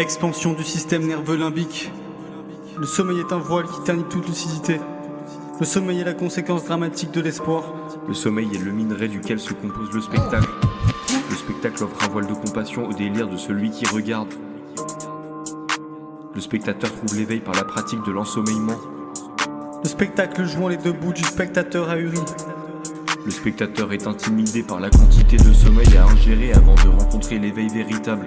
Expansion du système nerveux limbique. Le sommeil est un voile qui ternit toute lucidité. Le sommeil est la conséquence dramatique de l'espoir. Le sommeil est le minerai duquel se compose le spectacle. Le spectacle offre un voile de compassion au délire de celui qui regarde. Le spectateur trouve l'éveil par la pratique de l'ensommeillement. Le spectacle jouant les deux bouts du spectateur ahuri. Le spectateur est intimidé par la quantité de sommeil à ingérer avant de rencontrer l'éveil véritable.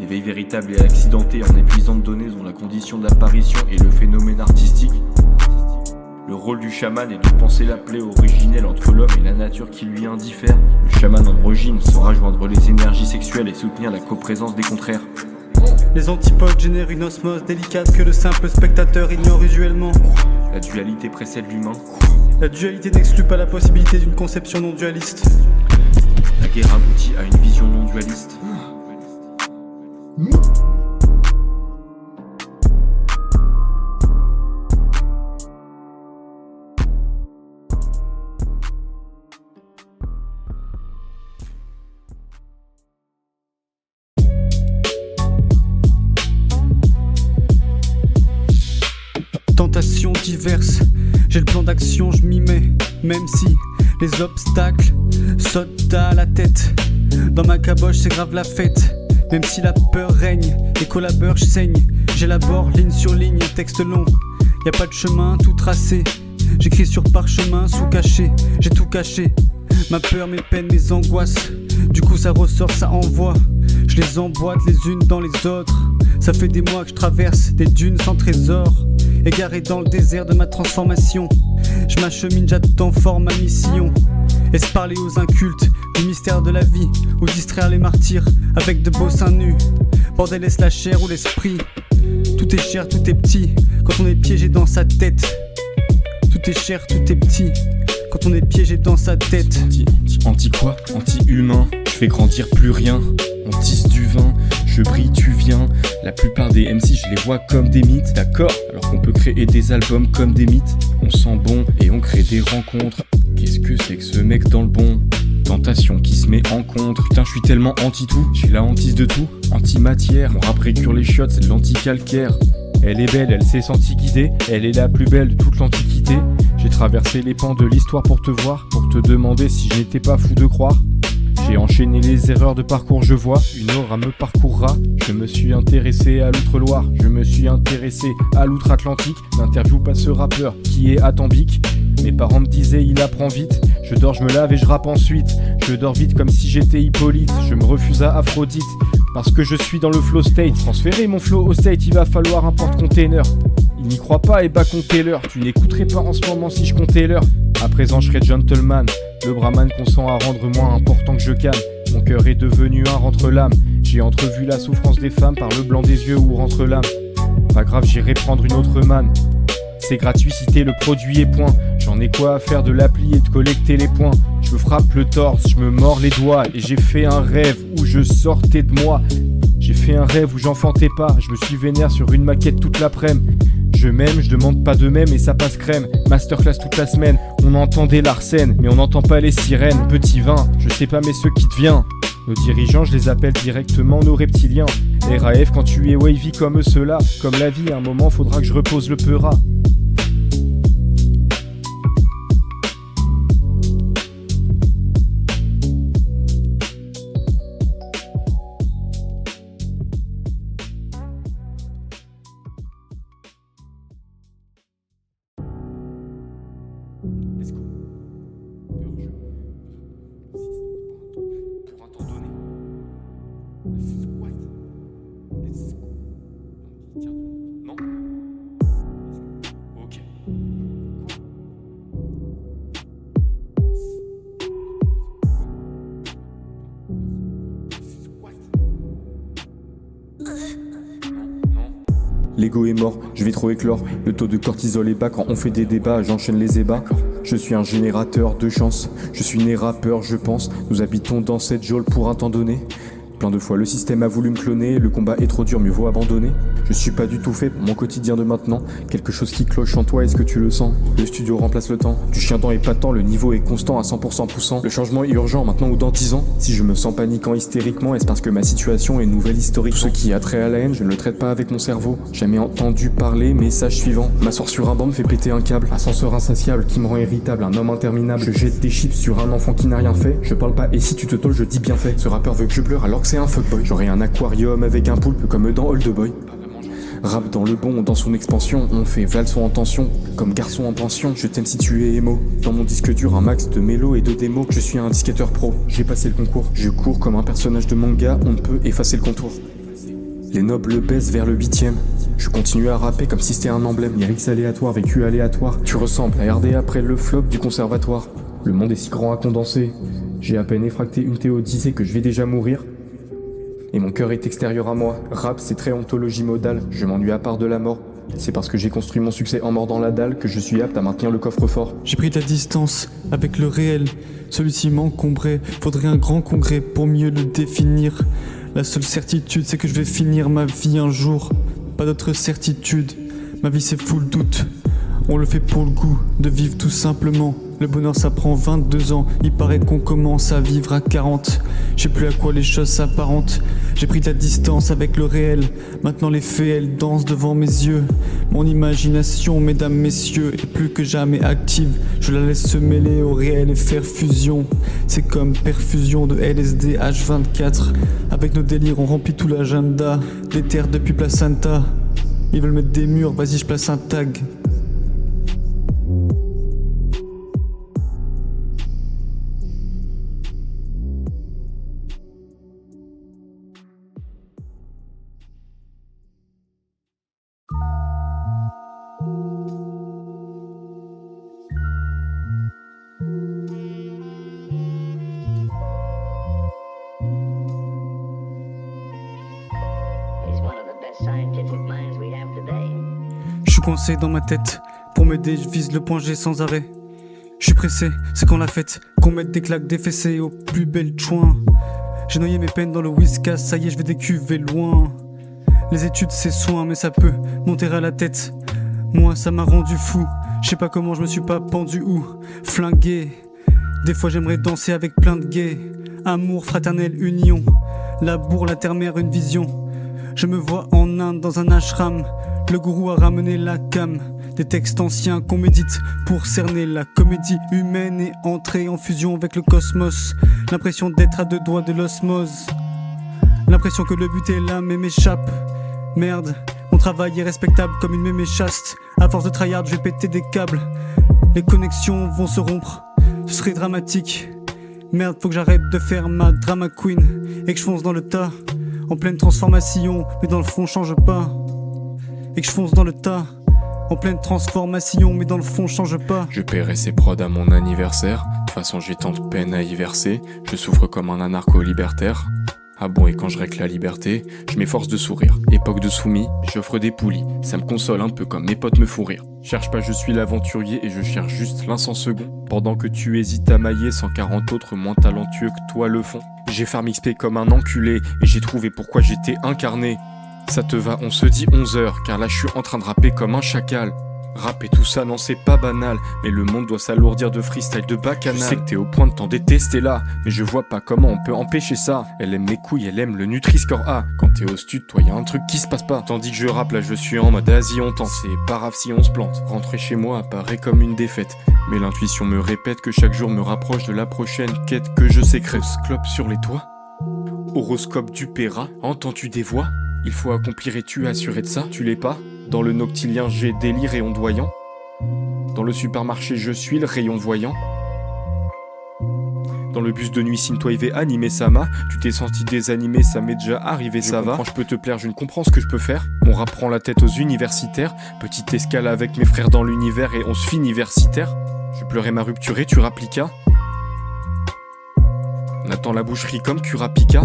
L'éveil véritable est accidenté en épuisant de données dont la condition d'apparition est le phénomène artistique. Le rôle du chaman est de penser la plaie originelle entre l'homme et la nature qui lui indiffère. Le chaman androgyne saura joindre les énergies sexuelles et soutenir la coprésence des contraires. Les antipodes génèrent une osmose délicate que le simple spectateur ignore usuellement. La dualité précède l'humain. La dualité n'exclut pas la possibilité d'une conception non dualiste. La guerre aboutit à une vision non dualiste. Tentations diverses, j'ai le plan d'action, je m'y mets. Même si les obstacles sautent à la tête. Dans ma caboche c'est grave la fête. Même si la peur règne et collabore je saigne. J'élabore ligne sur ligne, un texte long. Y a pas de chemin tout tracé. J'écris sur parchemin sous cachet. J'ai tout caché. Ma peur, mes peines, mes angoisses. Du coup ça ressort, ça envoie. Je les emboîte les unes dans les autres. Ça fait des mois que je traverse des dunes sans trésor. Égaré dans le désert de ma transformation. Je m'achemine, j'attends fort ma mission. Est-ce parler aux incultes du mystère de la vie, ou distraire les martyrs avec de beaux seins nus? Bordel, est-ce la chair ou l'esprit? Tout est cher, tout est petit, quand on est piégé dans sa tête. Tout est cher, tout est petit, quand on est piégé dans sa tête. Anti quoi? Anti-humain. Je fais grandir plus rien. On tisse du vin, je brille, tu viens. La plupart des MC, je les vois comme des mythes. D'accord, alors qu'on peut créer des albums comme des mythes. On sent bon et on crée des rencontres. Qu'est-ce que c'est que ce mec dans le bon? Tentation qui se met en contre. Putain, je suis tellement anti-tout. J'ai la hantise de tout. Anti-matière. Mon rap récure les chiottes, c'est de l'anti-calcaire. Elle est belle, elle s'est sentie guidée. Elle est la plus belle de toute l'antiquité. J'ai traversé les pans de l'histoire pour te voir. Pour te demander si je n'étais pas fou de croire. J'ai enchaîné les erreurs de parcours, je vois, une aura me parcourra. Je me suis intéressé à l'Outre-Loire, je me suis intéressé à l'Outre-Atlantique. N'interview pas ce rappeur qui est atambique. Mes parents me disaient il apprend vite. Je dors, je me lave et je rappe ensuite. Je dors vite comme si j'étais Hippolyte. Je me refuse à Aphrodite parce que je suis dans le flow state. Transférer mon flow au state, il va falloir un porte-container. Il n'y croit pas et bah comptez l'heure. Tu n'écouterais pas en ce moment si je comptais l'heure. À présent je serai gentleman. Le brahman consent à rendre moins important que je calme. Mon cœur est devenu un rentre-lame. J'ai entrevu la souffrance des femmes par le blanc des yeux où rentre l'âme. Pas grave, j'irai prendre une autre manne. C'est gratuit, citer le produit et point. J'en ai quoi à faire de l'appli et de collecter les points. Je me frappe le torse, je me mords les doigts. Et j'ai fait un rêve où je sortais de moi. J'ai fait un rêve où j'enfantais pas. Je me suis vénère sur une maquette toute l'après-midi. Je m'aime, je demande pas de même et ça passe crème. Masterclass toute la semaine, on entendait l'arsène, mais on n'entend pas les sirènes. Petit vin, je sais pas mais ce qui te vient. Nos dirigeants, je les appelle directement nos reptiliens. RAF quand tu es wavy comme ceux-là. Comme la vie, à un moment faudra que je repose le peura. Pour un temps donné. Non. Ok. L'ego est mort, je vais trop éclore. Le taux de cortisol est bas quand on fait des débats, j'enchaîne les ébats. Je suis un générateur de chance, je suis né rappeur, je pense. Nous habitons dans cette geôle pour un temps donné. Plein de fois le système a voulu me cloner, le combat est trop dur, mieux vaut abandonner. Je suis pas du tout fait pour mon quotidien de maintenant. Quelque chose qui cloche en toi, est-ce que tu le sens? Le studio remplace le temps, du chien dent épatant, le niveau est constant à 100% poussant. Le changement est urgent maintenant ou dans 10 ans. Si je me sens paniquant hystériquement, est-ce parce que ma situation est nouvelle historique? Tout ce qui a trait à la haine, je ne le traite pas avec mon cerveau. Jamais entendu parler, message suivant. M'asseoir sur un banc me fait péter un câble. Ascenseur insatiable qui me rend irritable, un homme interminable. Je jette des chips sur un enfant qui n'a rien fait. Je parle pas et si tu te tolles, je dis bien fait. Ce rappeur veut que je pleure alors que c'est un fuckboy. J'aurais un aquarium avec un poulpe comme dans Old Boy. Rap dans le bon, dans son expansion, on fait valson en tension, comme garçon en pension, je t'aime si tu es émo. Dans mon disque dur, un max de mélo et de démos, je suis un disquetteur pro, j'ai passé le concours. Je cours comme un personnage de manga, on ne peut effacer le contour. Les nobles baissent vers le 8ème, je continue à rapper comme si c'était un emblème. Lyrics aléatoires, vécu aléatoire, tu ressembles à RD après le flop du conservatoire. Le monde est si grand à condenser, j'ai à peine effracté une théodicée que je vais déjà mourir. Et mon cœur est extérieur à moi. Rap, c'est très ontologie modale. Je m'ennuie à part de la mort. C'est parce que j'ai construit mon succès en mordant la dalle que je suis apte à maintenir le coffre-fort. J'ai pris de la distance avec le réel. Celui-ci m'encombrait. Faudrait un grand congrès pour mieux le définir. La seule certitude, c'est que je vais finir ma vie un jour. Pas d'autre certitude. Ma vie, c'est full doute. On le fait pour le goût de vivre tout simplement. Le bonheur ça prend 22 ans, il paraît qu'on commence à vivre à 40. Je sais plus à quoi les choses s'apparentent. J'ai pris de la distance avec le réel. Maintenant les faits elles dansent devant mes yeux. Mon imagination, mesdames, messieurs, est plus que jamais active. Je la laisse se mêler au réel et faire fusion. C'est comme perfusion de LSD H24. Avec nos délires on remplit tout l'agenda. Des terres depuis Placenta. Ils veulent mettre des murs, vas-y je place un tag. Je suis coincé dans ma tête, pour m'aider je vise le point G sans arrêt. Je suis pressé, c'est quand la fête, qu'on mette des claques défessées aux plus belles chouins. J'ai noyé mes peines dans le whiskas, ça y est je vais décuver loin. Les études c'est soin mais ça peut monter à la tête. Moi ça m'a rendu fou, je sais pas comment je me suis pas pendu ou flingué. Des fois j'aimerais danser avec plein de gays. Amour, fraternel, union, la bourre, la terre-mère, une vision. Je me vois en Inde dans un ashram. Le gourou a ramené la cam. Des textes anciens qu'on médite pour cerner la comédie humaine et entrer en fusion avec le cosmos. L'impression d'être à deux doigts de l'osmose. L'impression que le but est là mais m'échappe. Merde, mon travail est respectable comme une mémé chaste. À force de tryhard je vais péter des câbles. Les connexions vont se rompre, ce serait dramatique. Merde, faut que j'arrête de faire ma drama queen et que je fonce dans le tas. En pleine transformation, mais dans le fond change pas. Et que je fonce dans le tas. En pleine transformation, mais dans le fond change pas. Je paierai ces prods à mon anniversaire. De toute façon j'ai tant de peine à y verser. Je souffre comme un anarcho-libertaire. Ah bon, et quand je règle la liberté, je m'efforce de sourire. Époque de soumis, j'offre des poulies. Ça me console un peu comme mes potes me font rire. Cherche pas, je suis l'aventurier et je cherche juste l'un sans second. Pendant que tu hésites à mailler, 140 autres moins talentueux que toi le font. J'ai farm XP comme un enculé et j'ai trouvé pourquoi j'étais incarné. Ça te va, on se dit 11h, car là je suis en train de rapper comme un chacal. Rap et tout ça, non c'est pas banal, mais le monde doit s'alourdir de freestyle de bacchanal. Je sais que t'es au point de t'en détester là, mais je vois pas comment on peut empêcher ça. Elle aime mes couilles, elle aime le Nutri-Score A. Quand t'es au stud, toi y'a un truc qui se passe pas. Tandis que je rappe là, je suis en mode Asie on tente. C'est pas grave si on se plante. Rentrer chez moi apparaît comme une défaite, mais l'intuition me répète que chaque jour me rapproche de la prochaine quête que je sécrète. Clope sur les toits, horoscope du Péra, entends-tu des voix? Il faut accomplir et tu es assuré de ça, tu l'es pas? Dans le noctilien, j'ai délire et ondoyant. Dans le supermarché, je suis le rayon voyant. Dans le bus de nuit, signe-toi IV animé Sama. Tu t'es senti désanimé, ça m'est déjà arrivé, ça va. Je peux te plaire, je ne comprends ce que je peux faire. Mon rap prend la tête aux universitaires. Petite escale avec mes frères dans l'univers et on se finit universitaire. Je pleurais ma rupture et tu rapplica. On attend la boucherie comme Curapika.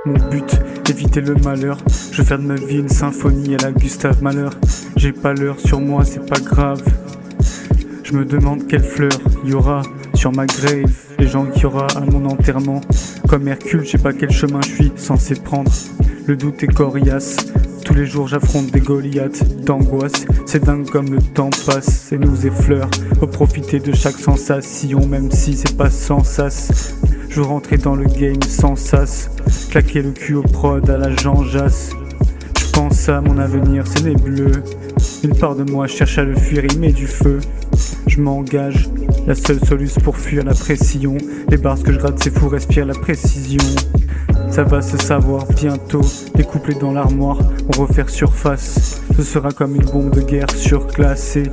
Mon but, éviter le malheur. Je veux faire de ma vie une symphonie à la Gustave Mahler. J'ai pas l'heure sur moi, c'est pas grave. Je me demande quelle fleur y aura sur ma grave. Les gens qu'il y aura à mon enterrement. Comme Hercule, je sais pas quel chemin je suis censé prendre. Le doute est coriace. Tous les jours j'affronte des Goliaths d'angoisse. C'est dingue comme le temps passe et nous effleure. Faut profiter de chaque sensation, même si c'est pas sans sas. Je veux rentrer dans le game sans sas. Claquer le cul au prod à la Jean Jass. Je pense à mon avenir, c'est nébuleux. Une part de moi cherche à le fuir, il met du feu. Je m'engage, la seule solution pour fuir la pression. Les barres que je gratte, c'est fou, respire la précision. Ça va se savoir bientôt, découplé dans l'armoire, on refaire surface. Ce sera comme une bombe de guerre surclassée.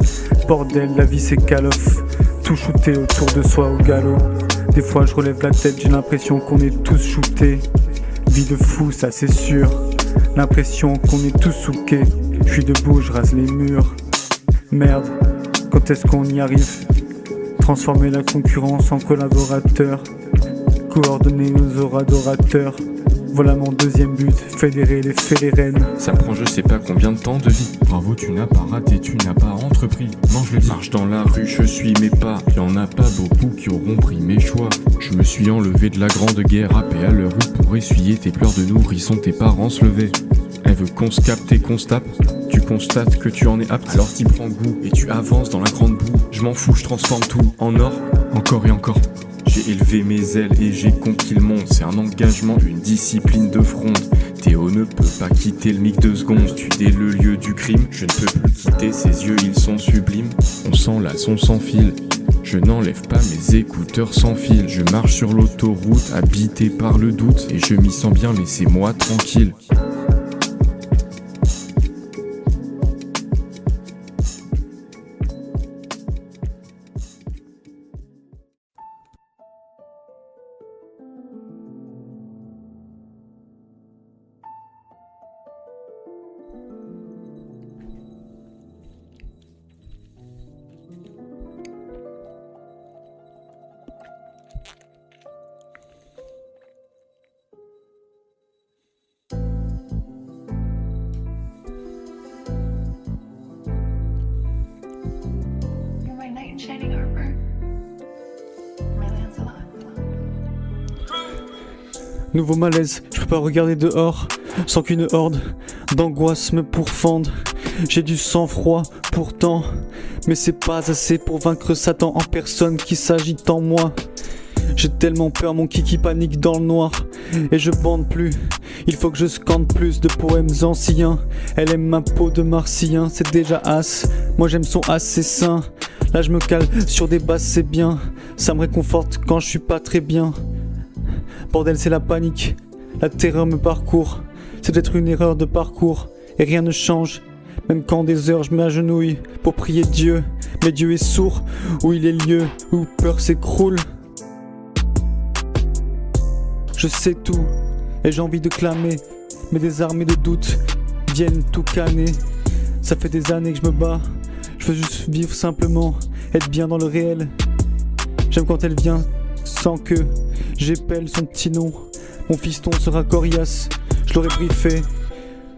Bordel, la vie c'est call of. Tout shooté autour de soi au galop. Des fois je relève la tête, j'ai l'impression qu'on est tous shootés. Vie de fou, ça c'est sûr. L'impression qu'on est tous soukés. Je suis debout, je rase les murs. Merde, quand est-ce qu'on y arrive? Transformer la concurrence en collaborateur. Coordonner nos oradorateurs. Voilà mon deuxième but, fédérer les félérènes. Ça prend je sais pas combien de temps de vie. Bravo, tu n'as pas raté, tu n'as pas entrepris. Non, je le dis. Marche dans la rue, je suis mes pas. Y'en a pas beaucoup qui auront pris mes choix. Je me suis enlevé de la grande guerre, happé à l'heure où pour essuyer tes pleurs de nourrisson tes parents se levaient. Elle veut qu'on se capte et qu'on se tape. Tu constates que tu en es apte, alors t'y prends goût et tu avances dans la grande boue. Je m'en fous, je transforme tout en or, encore et encore. J'ai élevé mes ailes et j'ai conquis le monde. C'est un engagement, une discipline de fronde. Théo ne peut pas quitter le mic 2 secondes. Tu dès le lieu du crime, je ne peux plus quitter ses yeux, ils sont sublimes. On s'enlace, on s'enfile. Je n'enlève pas mes écouteurs sans fil. Je marche sur l'autoroute, habité par le doute. Et je m'y sens bien, laissez-moi tranquille. Shining armor. My Lancelot. Nouveau malaise, je peux pas regarder dehors sans qu'une horde d'angoisse me pourfende. J'ai du sang-froid pourtant, mais c'est pas assez pour vaincre Satan en personne qui s'agit en moi. J'ai tellement peur, mon kiki panique dans le noir. Et je bande plus, il faut que je scande plus de poèmes anciens. Elle aime ma peau de martien, c'est déjà as. Moi j'aime son assassin. Là je me cale sur des basses, c'est bien. Ça me réconforte quand je suis pas très bien. Bordel, c'est la panique, la terreur me parcourt. C'est peut-être une erreur de parcours, et rien ne change. Même quand des heures je m'agenouille pour prier Dieu. Mais Dieu est sourd, où il est lieu, où peur s'écroule. Je sais tout, et j'ai envie de clamer, mais des armées de doute viennent tout canner. Ça fait des années que je me bats, je veux juste vivre simplement, être bien dans le réel. J'aime quand elle vient sans que j'épelle son petit nom. Mon fiston sera coriace, je l'aurais briefé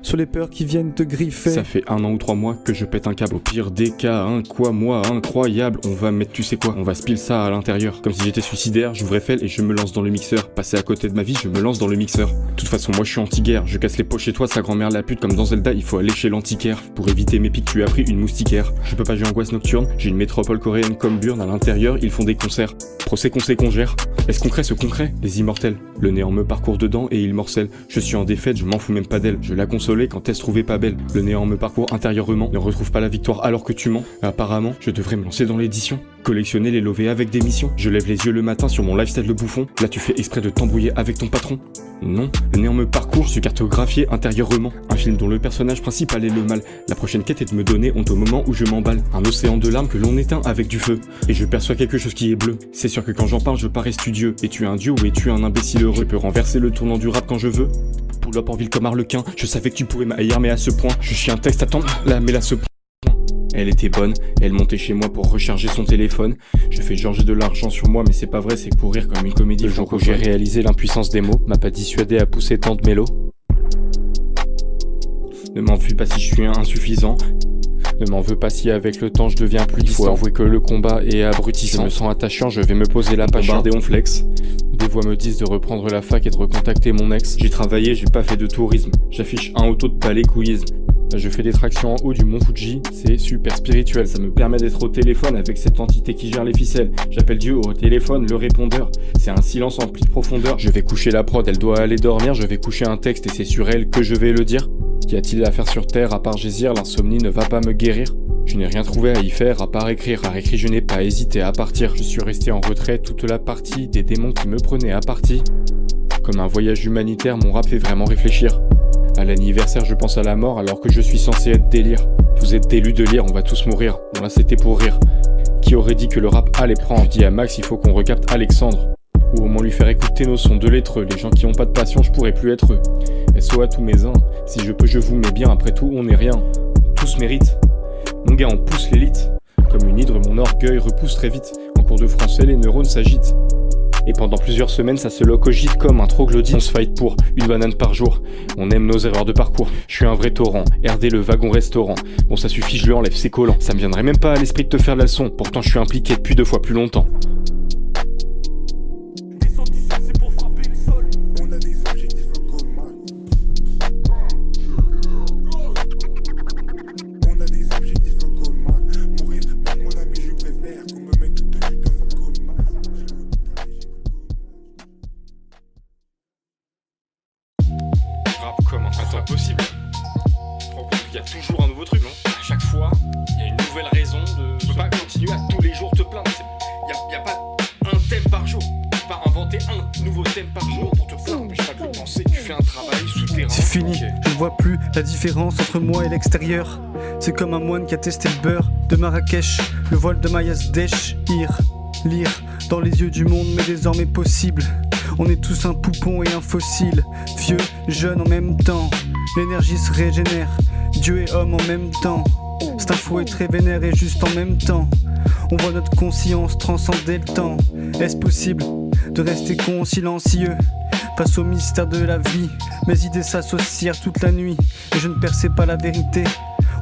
sur les peurs qui viennent te griffer. Ça fait 1 an ou 3 mois que je pète un câble. Au pire des cas, hein, quoi, moi, incroyable. On va mettre tu sais quoi, on va spill ça à l'intérieur. Comme si j'étais suicidaire, j'ouvre Eiffel et je me lance dans le mixeur. Passer à côté de ma vie, je me lance dans le mixeur. De toute façon, moi je suis anti-guerre. Je casse les poches chez toi, sa grand-mère la pute. Comme dans Zelda, il faut aller chez l'antiquaire. Pour éviter mes pics, tu as pris une moustiquaire. Je peux pas jouer angoisse nocturne. J'ai une métropole coréenne comme Burn. À l'intérieur, ils font des concerts. Procès qu'on sait qu'on gère. Est-ce concret ce concret? Les immortels. Le néant me parcourt dedans et il morcelle. Je suis en défaite, je m'en fous même pas d'elle. Je la consolais quand elle se trouvait pas belle. Le néant me parcourt intérieurement. Ne retrouve pas la victoire alors que tu mens. Apparemment, je devrais me lancer dans l'édition. Collectionner les lovés avec des missions. Je lève les yeux le matin sur mon lifestyle de bouffon. Là tu fais exprès de t'embrouiller avec ton patron. Non, le néant me parcourt, je suis cartographié intérieurement. Un film dont le personnage principal est le mal. La prochaine quête est de me donner honte au moment où je m'emballe. Un océan de larmes que l'on éteint avec du feu. Et je perçois quelque chose qui est bleu. C'est sûr que quand j'en parle je parais studieux. Es-tu un dieu ou es-tu un imbécile heureux? Je peux renverser le tournant du rap quand je veux. Pull up en ville comme Harlequin. Je savais que tu pouvais m'haïr mais à ce point. Je suis un texte, attends, là mais là ce point. Elle était bonne, elle montait chez moi pour recharger son téléphone. Je fais Georges de l'argent sur moi, mais c'est pas vrai, c'est pour rire comme une comédie. Le jour où j'ai réalisé l'impuissance des mots, m'a pas dissuadé à pousser tant de mélos. Ne m'en fus pas si je suis insuffisant. Ne m'en veux pas si avec le temps je deviens plus distant. Il faut avouer que le combat est abrutissant. Je me sens attachant, je vais me poser la pâche. Des on flex. Des voix me disent de reprendre la fac et de recontacter mon ex. J'ai travaillé, j'ai pas fait de tourisme. J'affiche un auto de palécouillisme. Je fais des tractions en haut du mont Fuji, c'est super spirituel. Ça me permet d'être au téléphone avec cette entité qui gère les ficelles. J'appelle Dieu au téléphone, le répondeur. C'est un silence empli de profondeur. Je vais coucher la prod, elle doit aller dormir. Je vais coucher un texte et c'est sur elle que je vais le dire. Qu'y a-t-il à faire sur terre à part gésir? L'insomnie ne va pas me guérir. Je n'ai rien trouvé à y faire à part écrire. Par écrit, je n'ai pas hésité à partir. Je suis resté en retrait toute la partie des démons qui me prenaient à partie. Comme un voyage humanitaire, mon rap fait vraiment réfléchir. À l'anniversaire, je pense à la mort alors que je suis censé être délire. Vous êtes délus de lire, on va tous mourir. Bon là c'était pour rire. Qui aurait dit que le rap allait prendre? Je dis à Max, il faut qu'on recapte Alexandre. Ou au moins lui faire écouter nos sons de lettreux. Les gens qui ont pas de passion, je pourrais plus être eux. SO à tous mes uns. Si je peux, je vous mets bien. Après tout, on est rien. Tous méritent. Mon gars, on pousse l'élite. Comme une hydre, mon orgueil repousse très vite. En cours de français, les neurones s'agitent. Et pendant plusieurs semaines, ça se locogite comme un troglodyte. On se fight pour une banane par jour. On aime nos erreurs de parcours. Je suis un vrai torrent. RD le wagon restaurant. Bon, ça suffit, je lui enlève ses collants. Ça me viendrait même pas à l'esprit de te faire la leçon. Pourtant, je suis impliqué depuis 2 fois plus longtemps. C'est impossible. Tu te rends compte qu'il y a toujours un nouveau truc, non? À chaque fois, il y a une nouvelle raison de... Tu peux pas continuer à tous les jours te plaindre. Il y a pas un thème par jour. Tu peux pas inventer un nouveau thème par jour pour te plaindre. Je sais pas de le penser. Tu fais un travail souterrain. C'est fini, je ne vois plus la différence entre moi et l'extérieur. C'est comme un moine qui a testé le beurre de Marrakech. Le voile de Mayasdèche, lire dans les yeux du monde, mais désormais possible. On est tous un poupon et un fossile, vieux, jeune en même temps. L'énergie se régénère, Dieu et homme en même temps. C'est un fouet très vénère et juste en même temps. On voit notre conscience transcender le temps. Est-ce possible de rester con, silencieux face au mystère de la vie? Mes idées s'associèrent toute la nuit et je ne perçais pas la vérité.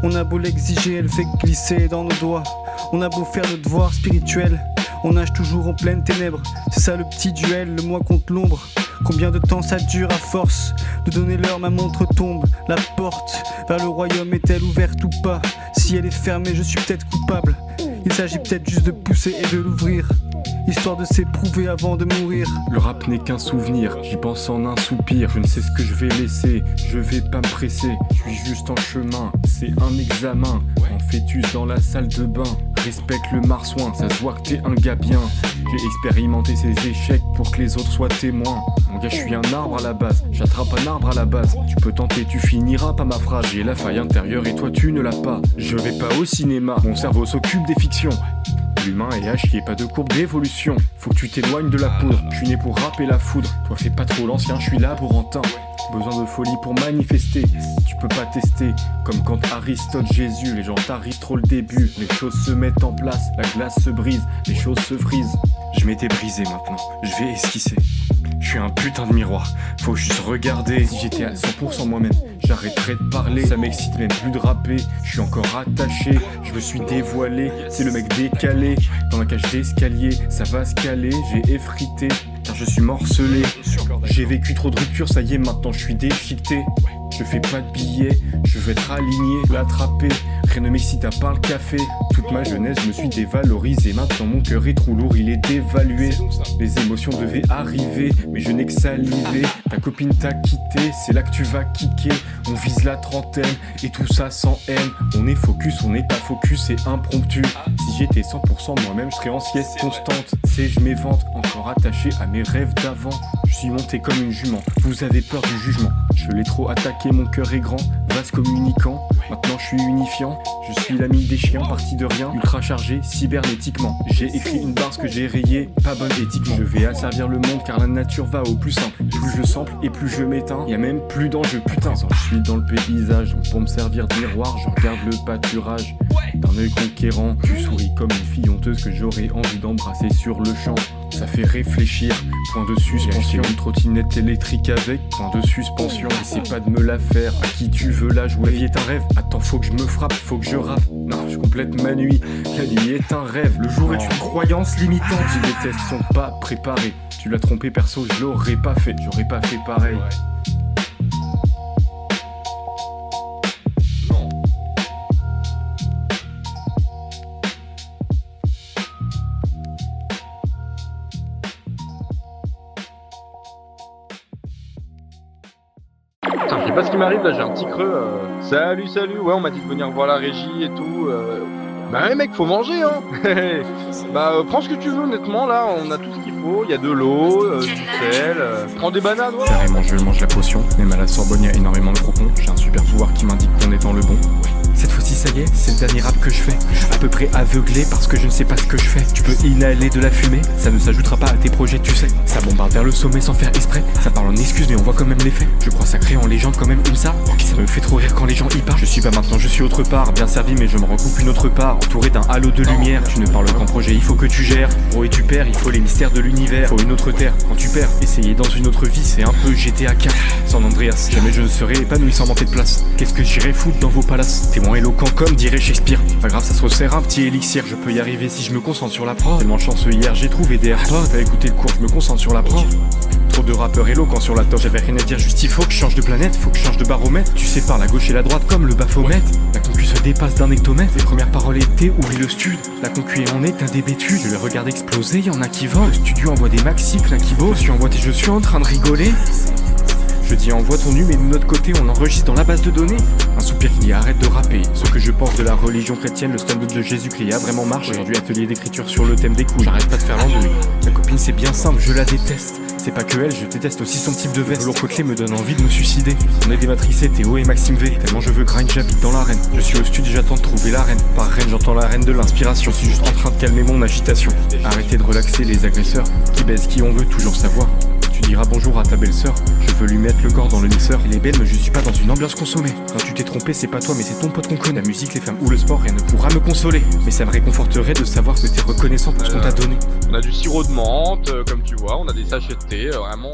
On a beau l'exiger, elle fait glisser dans nos doigts. On a beau faire notre devoir spirituel, on nage toujours en pleine ténèbres. C'est ça le petit duel, le moi contre l'ombre. Combien de temps ça dure à force de donner l'heure, ma montre tombe. La porte vers le royaume est-elle ouverte ou pas? Si elle est fermée, je suis peut-être coupable. Il s'agit peut-être juste de pousser et de l'ouvrir, histoire de s'éprouver avant de mourir. Le rap n'est qu'un souvenir, j'y pense en un soupir. Je ne sais ce que je vais laisser, je vais pas me presser. Je suis juste en chemin, c'est un examen. En fœtus dans la salle de bain. Respecte le marsouin, ça se voit que t'es un gars bien. J'ai expérimenté ces échecs pour que les autres soient témoins. Mon gars, je suis un arbre à la base, j'attrape un arbre à la base. Tu peux tenter, tu finiras pas ma phrase. J'ai la faille intérieure et toi tu ne l'as pas. Je vais pas au cinéma, mon cerveau s'occupe des fictions. L'humain est à chier, pas de courbe d'évolution. Faut que tu t'éloignes de la poudre, je suis né pour rapper la foudre. Toi fais pas trop l'ancien, je suis là pour Antin. Besoin de folie pour manifester, tu peux pas tester. Comme quand Aristote, Jésus, les gens t'arrivent trop le début. Les choses se mettent en place, la glace se brise, les choses se frisent. Je m'étais brisé maintenant, je vais esquisser. Je suis un putain de miroir, faut juste regarder. Si j'étais à 100% moi-même, j'arrêterais de parler. Ça m'excite même plus de rapper, je suis encore attaché. Je me suis dévoilé, c'est le mec décalé. Dans la cage d'escalier, ça va se caler. J'ai effrité, car je suis morcelé. J'ai vécu trop de ruptures, ça y est, maintenant je suis déchiqueté. Je fais pas de billets, je veux être aligné, l'attraper. Rien ne m'excite à part le café. Toute ma jeunesse, je me suis dévalorisé. Maintenant mon cœur est trop lourd, il est dévalué. Les émotions devaient arriver, mais je n'ai que salivé. Ta copine t'a quitté, c'est là que tu vas kicker. On vise la trentaine, et tout ça sans haine. On est focus, on n'est pas focus, c'est impromptu. Si j'étais 100% moi-même, je serais en sieste constante. C'est je m'évente, encore attaché à mes rêves d'avant. Je suis monté comme une jument, vous avez peur du jugement. Je l'ai trop attaqué, mon cœur est grand, vase communicant. Maintenant je suis unifiant, je suis l'ami des chiens, parti de rien, ultra chargé cybernétiquement. J'ai écrit une barre que j'ai rayée, pas bonne éthiquement. Je vais asservir le monde car la nature va au plus simple. Plus je sample et plus je m'éteins, y'a même plus d'enjeu, putain. Je suis dans le paysage, donc pour me servir de miroir, je regarde le pâturage. d'un œil conquérant. Tu souris comme une fille honteuse que j'aurais envie d'embrasser sur le champ. Ça fait réfléchir, point de suspension. Une trottinette électrique avec point de suspension. Essaie pas de me la faire, à qui tu veux la jouer. La vie est un rêve, attends faut que je me frappe, faut que je rappe. Non, je complète ma nuit, la nuit est un rêve. Le jour est une croyance limitante. Si les tests sont pas préparés, tu l'as trompé perso, je l'aurais pas fait, j'aurais pas fait pareil. Putain, je sais pas ce qui m'arrive là, j'ai un petit creux. Salut, ouais, on m'a dit de venir voir la régie et tout. Bah ouais mec, faut manger hein. Prends ce que tu veux honnêtement, là on a tout ce qu'il faut, il y a de l'eau, du sel, prends des bananes, voilà. Carrément, je mange la potion, même à la Sorbonne, y a énormément de crocons. J'ai un super pouvoir qui m'indique qu'on est dans le bon. Cette fois-ci, ça y est, c'est le dernier rap que je fais. À peu près aveuglé parce que je ne sais pas ce que je fais. Tu peux inhaler de la fumée, ça ne s'ajoutera pas à tes projets, tu sais. Ça bombarde vers le sommet sans faire exprès. Ça parle en excuses, mais on voit quand même l'effet. Je crois sacré en légende quand même, ça. Ça me fait trop rire quand les gens y parlent. Je suis pas maintenant, je suis autre part. Bien servi, mais je me recoupe une autre part. Entouré d'un halo de lumière. Tu ne parles qu'en projet, il faut que tu gères. Gros et tu perds, il faut les mystères de l'univers. Faut une autre terre, quand tu perds. Essayer dans une autre vie, c'est un peu GTA 4. Sans Andreas, jamais je ne serai épanoui sans manquer de place. Qu'est-ce que j'irai foutre dans vos palaces? Témoin éloquent comme dirait Shakespeare. Pas grave, ça se resserre un petit élixir. Je peux y arriver si je me concentre sur la prod. Tellement chanceux hier, j'ai trouvé des AirPods. T'as écouté le cours, je me concentre sur la prod. Trop de rappeurs éloquents sur la top. J'avais rien à dire, juste il faut que je change de planète. Faut que je change de baromètre. Tu sépares la gauche et la droite comme le Baphomet. La concu se dépasse d'un hectomètre. Les premières paroles étaient ouvrir le stud. La concu en est un débétude. Je les regarde exploser, y'en a qui volent. Le studio envoie des maxi, plein qui bossent. Je suis en boîte et je suis en train de rigoler. Je dis envoie ton nu mais de notre côté on enregistre dans la base de données. Un soupir qui dit arrête de rapper. Ce que je pense de la religion chrétienne, le stand-up de Jésus-Christ a vraiment marché. Aujourd'hui atelier d'écriture sur le thème des couilles. J'arrête pas de faire l'andouille. Ma copine c'est bien simple, je la déteste. C'est pas que elle, je déteste aussi son type de veste. Le lourd côtelé me donne envie de me suicider. On est dématricés, Théo et Maxime V. Tellement je veux grind, j'habite dans l'arène. Je suis au studio, j'attends de trouver la reine. Par reine, j'entends la reine de l'inspiration. Je suis juste en train de calmer mon agitation. Arrêtez de relaxer les agresseurs. Qui baise qui on veut toujours savoir. Tu diras bonjour à ta belle-sœur. Je veux lui mettre le corps dans le mixeur. Elle est belle mais je suis pas dans une ambiance consommée. Quand tu t'es trompé c'est pas toi mais c'est ton pote qu'on connaît. La musique, les femmes ou le sport, rien ne pourra me consoler. Mais ça me réconforterait de savoir que t'es reconnaissant pour ce qu'on t'a donné. On a du sirop de menthe, comme tu vois, on a des sachets de thé, vraiment...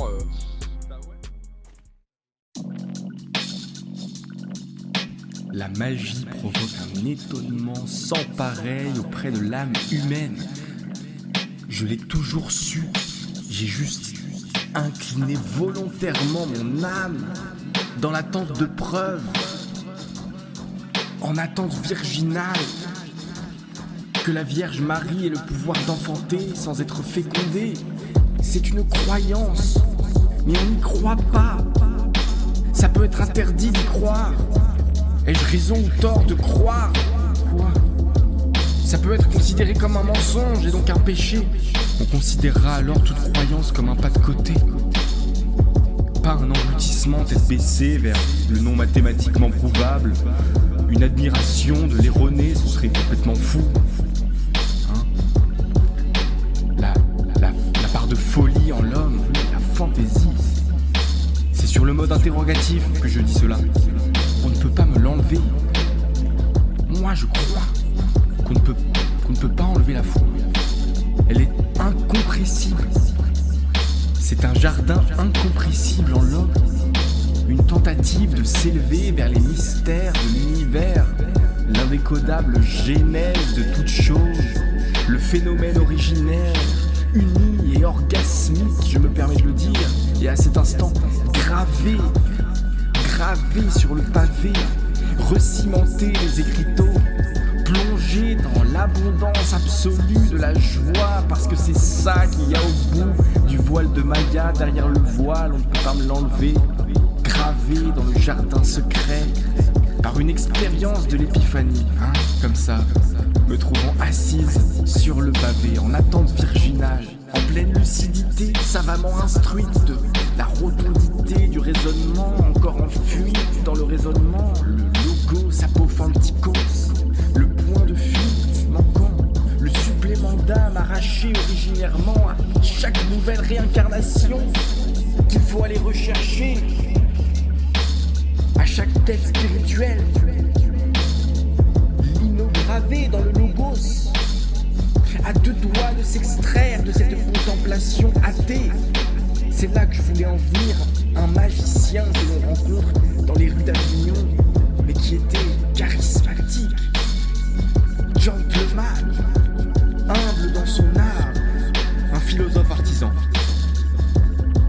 La magie provoque un étonnement sans pareil auprès de l'âme humaine. Je l'ai toujours su, j'ai juste incliné volontairement mon âme dans l'attente de preuves, en attente virginale, que la Vierge Marie ait le pouvoir d'enfanter sans être fécondée. C'est une croyance, mais on n'y croit pas. Ça peut être interdit d'y croire. Ai-je raison ou tort de croire? Quoi? Ça peut être considéré comme un mensonge et donc un péché. On considérera alors toute croyance comme un pas de côté. Pas un engloutissement tête baissée vers le non mathématiquement prouvable. Une admiration de l'erroné, ce serait complètement fou. La part de folie en l'homme, la fantaisie. C'est sur le mode interrogatif que je dis cela. On ne peut pas me l'enlever. Moi je crois qu'on ne peut pas enlever la foi. Elle est incompressible. C'est un jardin incompressible en l'homme. Une tentative de s'élever vers les mystères de l'univers. L'indécodable genèse de toute chose. Le phénomène originaire, uni et orgasmique, je me permets de le dire. Et à cet instant, gravé sur le pavé, recimenter les écriteaux, plonger dans l'abondance absolue de la joie, parce que c'est ça qu'il y a au bout du voile de Maya. Derrière le voile, on ne peut pas me l'enlever. Gravé dans le jardin secret, par une expérience de l'épiphanie, comme ça, me trouvant assise sur le pavé, en attente virginage, en pleine lucidité, savamment instruite de la rotondité du raisonnement, encore en fuite dans le raisonnement, le logos apophantikos, le point de fuite manquant, le supplément d'âme arraché originairement à chaque nouvelle réincarnation qu'il faut aller rechercher, à chaque quête spirituelle, l'innombrable gravé dans le logos, à deux doigts de s'extraire de cette contemplation athée. C'est là que je voulais en venir, un magicien que l'on rencontre dans les rues d'Avignon, mais qui était charismatique, gentleman, humble dans son art, un philosophe artisan.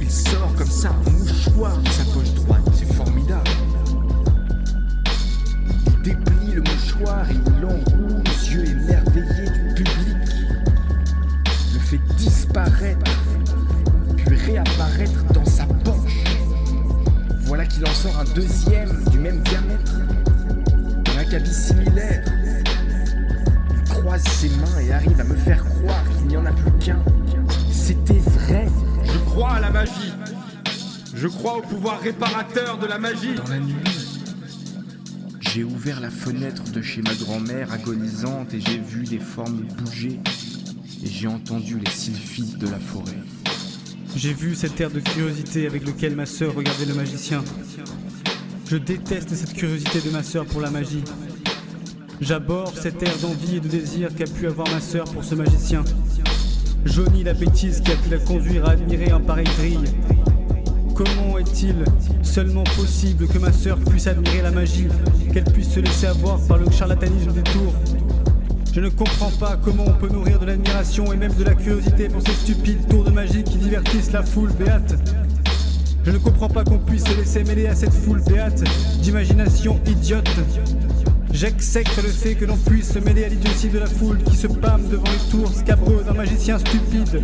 Il sort comme ça un mouchoir de sa poche droite, c'est formidable. Il déplie le mouchoir et il l'enroule aux yeux émerveillés du public, le fait disparaître, puis réapparaître dans sa poche. Voilà qu'il en sort un deuxième du même diamètre, un acabit similaire. Il croise ses mains et arrive à me faire croire qu'il n'y en a plus qu'un. C'était vrai. Je crois à la magie. Je crois au pouvoir réparateur de la magie. Dans la nuit, j'ai ouvert la fenêtre de chez ma grand-mère agonisante et j'ai vu des formes bouger et j'ai entendu les sylphides de la forêt. J'ai vu cet air de curiosité avec lequel ma sœur regardait le magicien. Je déteste cette curiosité de ma sœur pour la magie. J'abhorre cet air d'envie et de désir qu'a pu avoir ma sœur pour ce magicien. Johnny la bêtise qui a pu la conduire à admirer un pareil drill. Comment est-il seulement possible que ma sœur puisse admirer la magie, qu'elle puisse se laisser avoir par le charlatanisme des tours? Je ne comprends pas comment on peut nourrir de l'admiration et même de la curiosité pour ces stupides tours de magie qui divertissent la foule béate. Je ne comprends pas qu'on puisse se laisser mêler à cette foule béate d'imagination idiote. J'accepte le fait que l'on puisse se mêler à l'idiotie de la foule qui se pâme devant les tours scabreux d'un magicien stupide.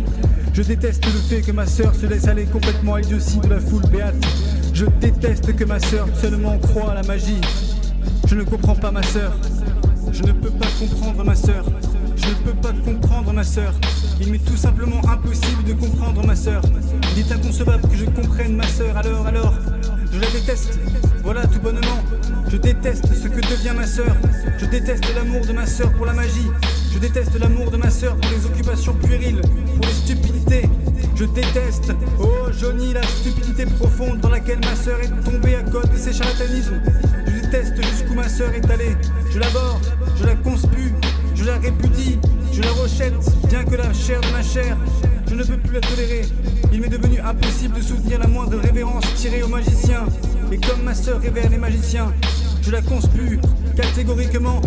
Je déteste le fait que ma sœur se laisse aller complètement à l'idiotie de la foule béate. Je déteste que ma sœur seulement croit à la magie. Je ne comprends pas ma sœur. Je ne peux pas comprendre ma sœur. Je ne peux pas comprendre ma sœur. Il m'est tout simplement impossible de comprendre ma sœur. Il est inconcevable que je comprenne ma sœur. Alors, je la déteste. Voilà tout bonnement. Je déteste ce que devient ma sœur. Je déteste l'amour de ma sœur pour la magie. Je déteste l'amour de ma sœur pour les occupations puériles, pour les stupidités. Je déteste, oh Johnny, la stupidité profonde dans laquelle ma sœur est tombée à cause de ses charlatanismes. Je déteste jusqu'où ma sœur est allée. Je l'abhorre, je la conspue, je la répudie, je la rejette, bien que la chair de ma chair, je ne peux plus la tolérer. Il m'est devenu impossible de soutenir la moindre révérence tirée aux magiciens. Et comme ma sœur révère les magiciens, je la conspue catégoriquement.